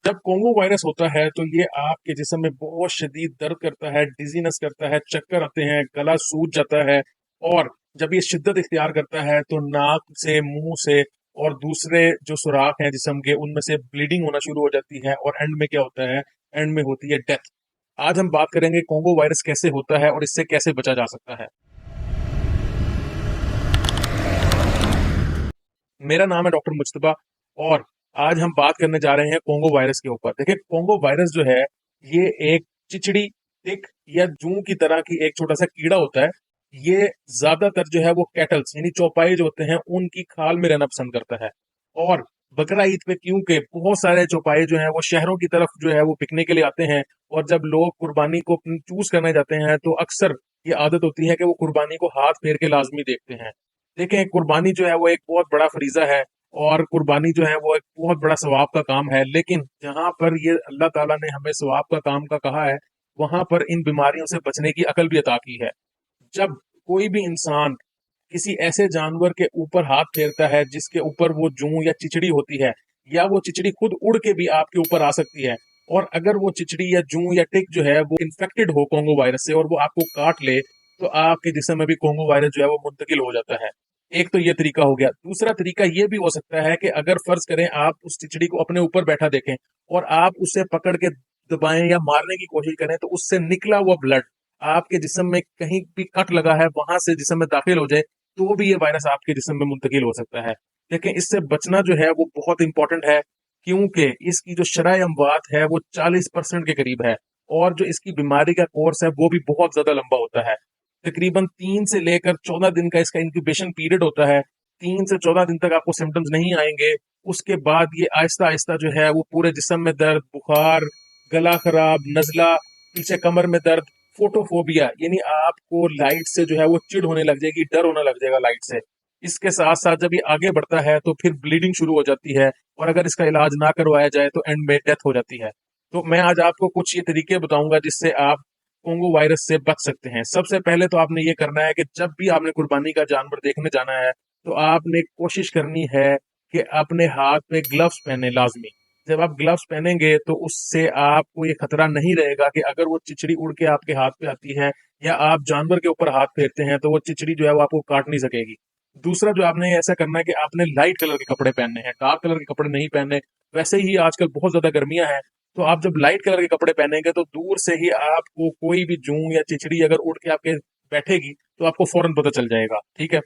जब Congo virus होता है तो ये आपके जिस्म में बहुत शदीद दर्द करता है, डिजीनेस करता है, चक्कर आते हैं, गला सूज जाता है। और जब ये शिद्दत इख्तियार करता है तो नाक से, मुंह से और दूसरे जो सुराख हैं जिस्म के, उनमें से ब्लीडिंग होना शुरू हो जाती है। और एंड में क्या होता है? एंड में होती है डेथ। आज हम बात करेंगे कोंगो वायरस कैसे होता है और इससे कैसे बचा जा सकता है। मेरा नाम है डॉक्टर मुज्तबा और आज हम बात करने जा रहे हैं कोंगो वायरस के ऊपर। देखिए, कोंगो वायरस जो है ये एक चिचड़ी, टिक या जूं की तरह की एक छोटा सा कीड़ा होता है। ये ज्यादातर जो है वो कैटल्स यानी चौपाई जो होते हैं उनकी खाल में रहना पसंद करता है। और बकरा ईद पे क्योंकि बहुत सारे चौपाई जो हैं वो शहरों की तरफ जो है वो पिकने के लिए आते हैं, और जब लोग कुर्बानी को चूज करने जाते हैं तो अक्सर ये आदत होती है कि वो कुर्बानी को हाथ फेर के लाजमी देखते हैं। देखें, कुर्बानी जो है वो एक बहुत बड़ा फरीजा है और कुर्बानी जो है वो एक बहुत बड़ा सवाब का काम है। लेकिन जहां पर ये अल्लाह ताला ने हमें सवाब का काम का कहा है, वहां पर इन बीमारियों से बचने की अकल भी अता की है। जब कोई भी इंसान किसी ऐसे जानवर के ऊपर हाथ फेरता है जिसके ऊपर वो जूं या चिचड़ी होती है, या वो चिचड़ी खुद उड़ के भी आपके ऊपर आ सकती है, और अगर वो चिचड़ी या जूं या टिक जो है वो इन्फेक्टेड हो कोंगो वायरस से और वो आपको काट ले, तो आपके जिस्म में भी कोंगो वायरस जो है वो मुंतकिल हो जाता है। एक तो ये तरीका हो गया। दूसरा तरीका ये भी हो सकता है कि अगर फर्ज करें आप उस चिचड़ी को अपने ऊपर बैठा देखें और आप उसे पकड़ के दबाएं या मारने की कोशिश करें, तो उससे निकला हुआ ब्लड आपके जिस्म में कहीं भी कट लगा है वहां से जिस्म में दाखिल हो जाए, तो भी ये वायरस आपके जिस्म में मुंतकिल हो सकता है। लेकिन इससे बचना जो है वो बहुत इंपॉर्टेंट है, क्योंकि इसकी जो शरह अमवात है वो 40% के करीब है, और जो इसकी बीमारी का कोर्स है वो भी बहुत ज्यादा लंबा होता है। तकरीबन 3 से लेकर 14 दिन का इसका इंक्यूबेशन पीरियड होता है। 3 से 14 दिन तक आपको सिम्टम्स नहीं आएंगे। उसके बाद ये आहिस्ता आहिस्ता जो है वो पूरे जिस्म में दर्द, बुखार, गला खराब, नजला, पीछे कमर में दर्द, फोटोफोबिया यानी आपको लाइट से जो है वो चिढ़ होने लग जाएगी, डर होने लग जाएगा लाइट से। इसके साथ साथ जब ये आगे बढ़ता है तो फिर ब्लीडिंग शुरू हो जाती है, और अगर इसका इलाज ना करवाया जाए तो एंड में डेथ हो जाती है। तो मैं आज आपको कुछ ये तरीके बताऊंगा जिससे आप कोंगो वायरस से बच सकते हैं। सबसे पहले तो आपने ये करना है कि जब भी आपने कुर्बानी का जानवर देखने जाना है तो आपने कोशिश करनी है कि अपने हाथ में ग्लव्स पहने लाजमी। जब आप ग्लव्स पहनेंगे तो उससे आपको ये खतरा नहीं रहेगा कि अगर वो चिचड़ी उड़ के आपके हाथ पे आती है या आप जानवर के ऊपर हाथ फेरते हैं तो वो चिचड़ी जो है वो आपको काट नहीं सकेगी। दूसरा जो आपने ऐसा करना है कि आपने लाइट कलर के कपड़े पहनने हैं, डार्क कलर के कपड़े नहीं पहनने। वैसे ही आजकल बहुत ज्यादा गर्मियां हैं, तो आप जब लाइट कलर के कपड़े पहनेंगे तो दूर से ही आपको कोई भी जूं या चिचड़ी अगर उड़ के आपके बैठेगी तो आपको फौरन पता चल जाएगा। ठीक है।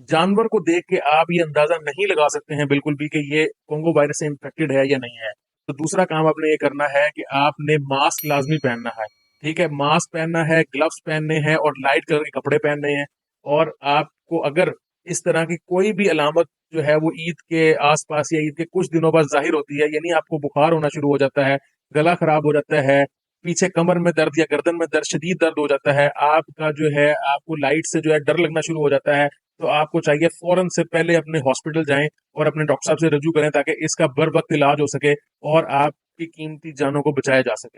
जानवर को देख के आप ये अंदाजा नहीं लगा सकते हैं बिल्कुल भी कि ये कोंगो वायरस से इन्फेक्टेड है या नहीं है। तो दूसरा काम आपने ये करना है कि आपने मास्क लाजमी पहनना है। ठीक है, मास्क पहनना है, ग्लव्स पहनने हैं और लाइट कलर के कपड़े पहनने हैं। और आपको अगर इस तरह की कोई भी अलामत जो है वो ईद के आसपास या ईद के कुछ दिनों बाद जाहिर होती है, यानी आपको बुखार होना शुरू हो जाता है, गला खराब हो जाता है, पीछे कमर में दर्द या गर्दन में दर्द, शदीद दर्द हो जाता है, आपका जो है आपको लाइट से जो है डर लगना शुरू हो जाता है, तो आपको चाहिए फौरन से पहले अपने हॉस्पिटल जाएं और अपने डॉक्टर साहब से रजू करें ताकि इसका बर वक्त इलाज हो सके और आपकी कीमती जानों को बचाया जा सके।